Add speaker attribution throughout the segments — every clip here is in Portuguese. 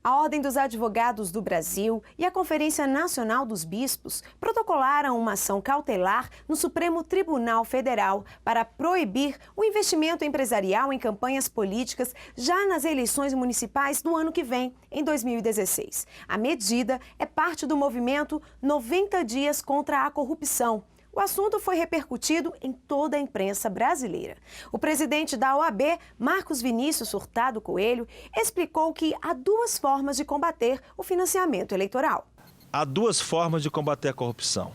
Speaker 1: A Ordem dos Advogados do Brasil e a Conferência Nacional dos Bispos protocolaram uma ação cautelar no Supremo Tribunal Federal para proibir o investimento empresarial em campanhas políticas já nas eleições municipais do ano que vem, em 2016. A medida é parte do movimento 90 Dias contra a Corrupção. O assunto foi repercutido em toda a imprensa brasileira. O presidente da OAB, Marcos Vinícius Hurtado Coelho, explicou que há duas formas de combater o financiamento eleitoral.
Speaker 2: Há duas formas de combater a corrupção.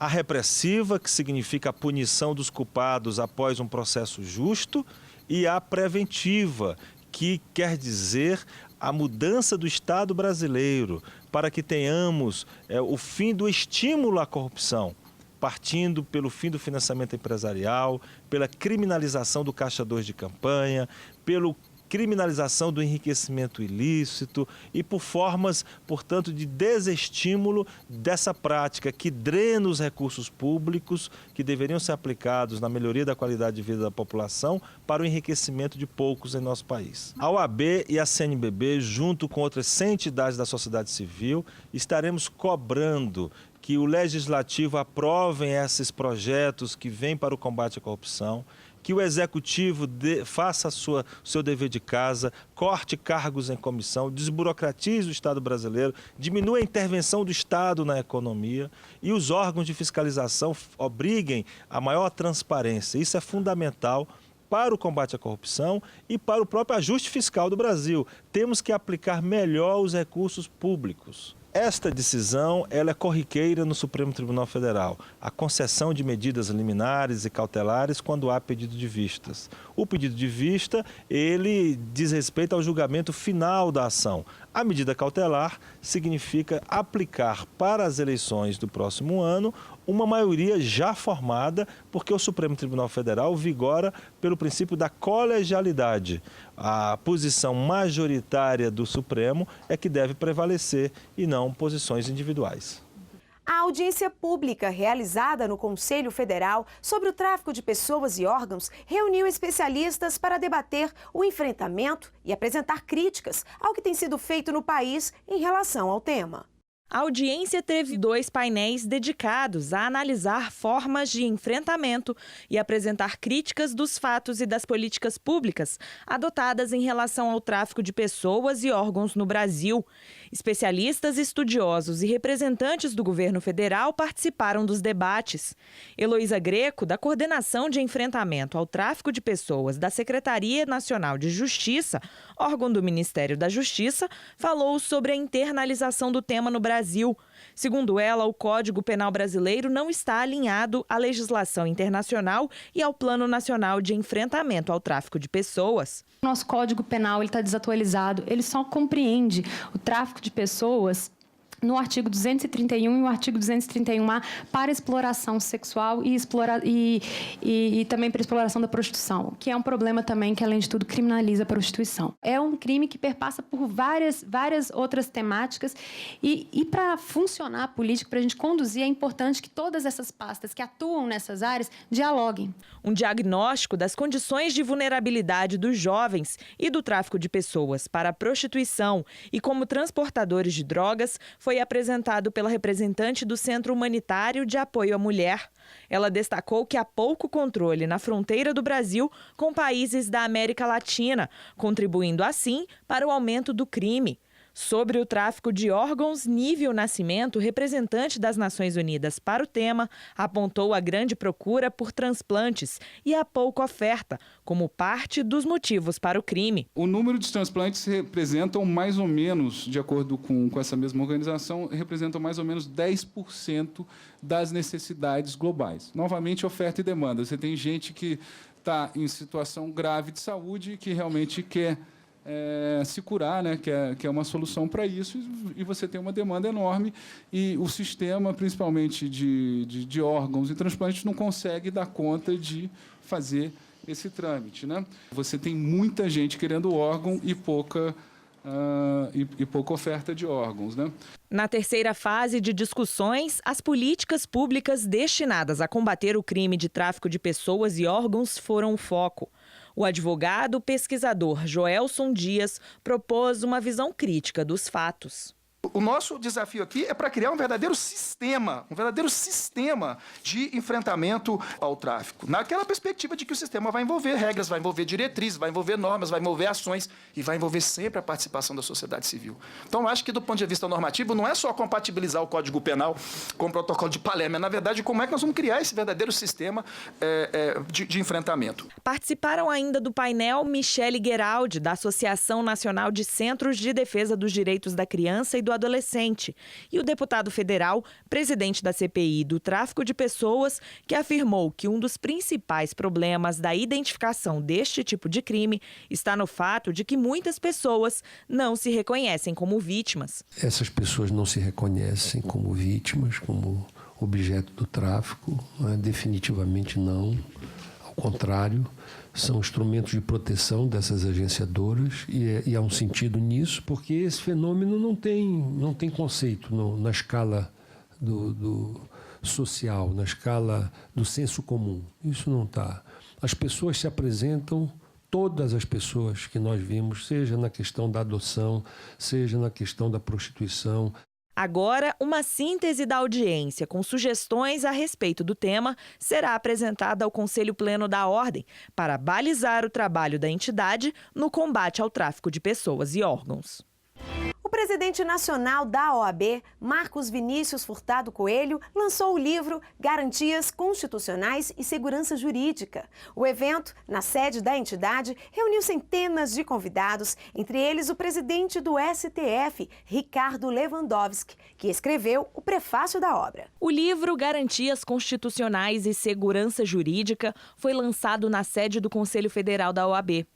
Speaker 2: A repressiva, que significa a punição dos culpados após um processo justo, e a preventiva, que quer dizer a mudança do Estado brasileiro para que tenhamos o fim do estímulo à corrupção, partindo pelo fim do financiamento empresarial, pela criminalização do caixa 2 de campanha, pela criminalização do enriquecimento ilícito e por formas, portanto, de desestímulo dessa prática que drena os recursos públicos que deveriam ser aplicados na melhoria da qualidade de vida da população para o enriquecimento de poucos em nosso país. A OAB e a CNBB, junto com outras 100 entidades da sociedade civil, estaremos cobrando que o Legislativo aprove esses projetos que vêm para o combate à corrupção, que o Executivo faça seu dever de casa, corte cargos em comissão, desburocratize o Estado brasileiro, diminua a intervenção do Estado na economia e os órgãos de fiscalização obriguem a maior transparência. Isso é fundamental para o combate à corrupção e para o próprio ajuste fiscal do Brasil. Temos que aplicar melhor os recursos públicos. Esta decisão ela é corriqueira no Supremo Tribunal Federal, a concessão de medidas liminares e cautelares quando há pedido de vistas. O pedido de vista, ele diz respeito ao julgamento final da ação. A medida cautelar significa aplicar para as eleições do próximo ano uma maioria já formada, porque o Supremo Tribunal Federal vigora pelo princípio da colegialidade. A posição majoritária do Supremo é que deve prevalecer e não posições individuais.
Speaker 1: A audiência pública realizada no Conselho Federal sobre o tráfico de pessoas e órgãos reuniu especialistas para debater o enfrentamento e apresentar críticas ao que tem sido feito no país em relação ao tema.
Speaker 3: A audiência teve 2 painéis dedicados a analisar formas de enfrentamento e apresentar críticas dos fatos e das políticas públicas adotadas em relação ao tráfico de pessoas e órgãos no Brasil. Especialistas, estudiosos e representantes do governo federal participaram dos debates. Heloísa Greco, da Coordenação de Enfrentamento ao Tráfico de Pessoas da Secretaria Nacional de Justiça, órgão do Ministério da Justiça, falou sobre a internalização do tema no Brasil. Segundo ela, o Código Penal brasileiro não está alinhado à legislação internacional e ao Plano Nacional de Enfrentamento ao Tráfico de Pessoas.
Speaker 4: Nosso Código Penal está desatualizado, ele só compreende o tráfico de pessoas no artigo 231 e o artigo 231A para exploração sexual e também para exploração da prostituição, que é um problema também que, além de tudo, criminaliza a prostituição. É um crime que perpassa por várias outras temáticas e para funcionar a política, para a gente conduzir, é importante que todas essas pastas que atuam nessas áreas dialoguem.
Speaker 3: Um diagnóstico das condições de vulnerabilidade dos jovens e do tráfico de pessoas para a prostituição e como transportadores de drogas foi apresentado pela representante do Centro Humanitário de Apoio à Mulher. Ela destacou que há pouco controle na fronteira do Brasil com países da América Latina, contribuindo assim para o aumento do crime. Sobre o tráfico de órgãos, Nível Nascimento, representante das Nações Unidas para o tema, apontou a grande procura por transplantes e a pouca oferta, como parte dos motivos para o crime.
Speaker 5: O número de transplantes representam mais ou menos, de acordo com essa mesma organização, representam mais ou menos 10% das necessidades globais. Novamente, oferta e demanda. Você tem gente que está em situação grave de saúde e que realmente quer se curar, né, que é uma solução para isso, e você tem uma demanda enorme e o sistema, principalmente de órgãos e transplantes, não consegue dar conta de fazer esse trâmite, né? Você tem muita gente querendo órgão e pouca oferta de órgãos, né?
Speaker 3: Na terceira fase de discussões, as políticas públicas destinadas a combater o crime de tráfico de pessoas e órgãos foram o foco. O advogado pesquisador Joelson Dias propôs uma visão crítica dos fatos.
Speaker 6: O nosso desafio aqui é para criar um verdadeiro sistema de enfrentamento ao tráfico. Naquela perspectiva de que o sistema vai envolver regras, vai envolver diretrizes, vai envolver normas, vai envolver ações e vai envolver sempre a participação da sociedade civil. Então, eu acho que do ponto de vista normativo, não é só compatibilizar o Código Penal com o Protocolo de Palermo, é, na verdade, como é que nós vamos criar esse verdadeiro sistema de enfrentamento.
Speaker 3: Participaram ainda do painel Michele Gueraldi, da Associação Nacional de Centros de Defesa dos Direitos da Criança e do Adolescente, e o deputado federal, presidente da CPI do tráfico de pessoas, que afirmou que um dos principais problemas da identificação deste tipo de crime está no fato de que muitas pessoas não se reconhecem como vítimas.
Speaker 7: Essas pessoas não se reconhecem como vítimas, como objeto do tráfico, definitivamente não. Ao contrário, são instrumentos de proteção dessas agenciadoras e há um sentido nisso, porque esse fenômeno não tem conceito na escala do social, na escala do senso comum. Isso não está. As pessoas se apresentam, todas as pessoas que nós vimos, seja na questão da adoção, seja na questão da prostituição.
Speaker 3: Agora, uma síntese da audiência com sugestões a respeito do tema será apresentada ao Conselho Pleno da Ordem para balizar o trabalho da entidade no combate ao tráfico de pessoas e órgãos.
Speaker 1: O presidente nacional da OAB, Marcos Vinícius Furtado Coelho, lançou o livro Garantias Constitucionais e Segurança Jurídica. O evento, na sede da entidade, reuniu centenas de convidados, entre eles o presidente do STF, Ricardo Lewandowski, que escreveu o prefácio da obra.
Speaker 3: O livro Garantias Constitucionais e Segurança Jurídica foi lançado na sede do Conselho Federal da OAB.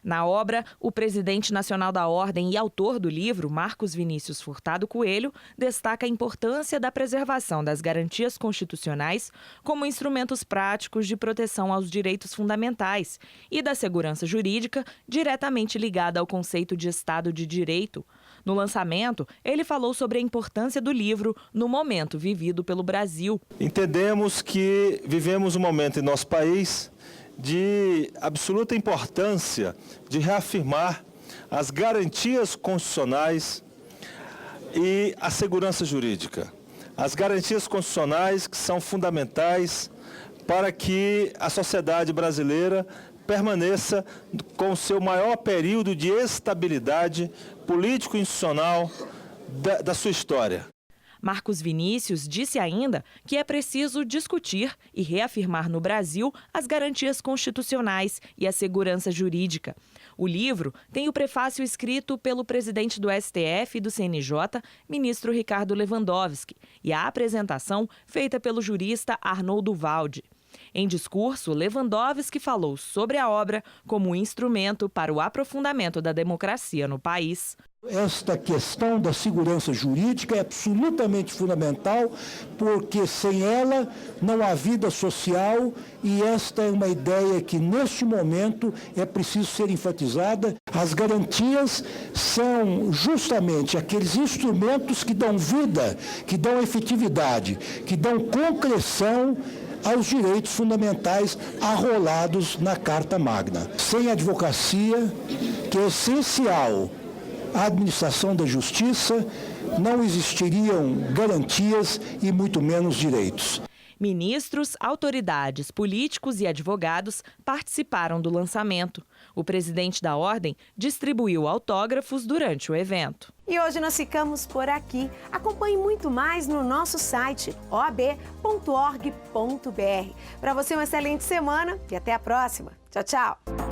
Speaker 3: Na obra, o presidente nacional da Ordem e autor do livro, Marcos Vinícius Furtado Coelho, destaca a importância da preservação das garantias constitucionais como instrumentos práticos de proteção aos direitos fundamentais e da segurança jurídica diretamente ligada ao conceito de Estado de Direito. No lançamento, ele falou sobre a importância do livro no momento vivido pelo Brasil.
Speaker 2: Entendemos que vivemos um momento em nosso país de absoluta importância de reafirmar as garantias constitucionais e a segurança jurídica. As garantias constitucionais que são fundamentais para que a sociedade brasileira permaneça com o seu maior período de estabilidade político-institucional da sua história.
Speaker 3: Marcos Vinícius disse ainda que é preciso discutir e reafirmar no Brasil as garantias constitucionais e a segurança jurídica. O livro tem o prefácio escrito pelo presidente do STF e do CNJ, ministro Ricardo Lewandowski, e a apresentação feita pelo jurista Arnoldo Valdi. Em discurso, Lewandowski falou sobre a obra como um instrumento para o aprofundamento da democracia no país.
Speaker 8: Esta questão da segurança jurídica é absolutamente fundamental, porque sem ela não há vida social, e esta é uma ideia que neste momento é preciso ser enfatizada. As garantias são justamente aqueles instrumentos que dão vida, que dão efetividade, que dão concreção aos direitos fundamentais arrolados na Carta Magna. Sem advocacia, que é essencial à administração da justiça, não existiriam garantias e muito menos direitos.
Speaker 3: Ministros, autoridades, políticos e advogados participaram do lançamento. O presidente da Ordem distribuiu autógrafos durante o evento.
Speaker 1: E hoje nós ficamos por aqui. Acompanhe muito mais no nosso site oab.org.br. Para você, uma excelente semana e até a próxima. Tchau, tchau!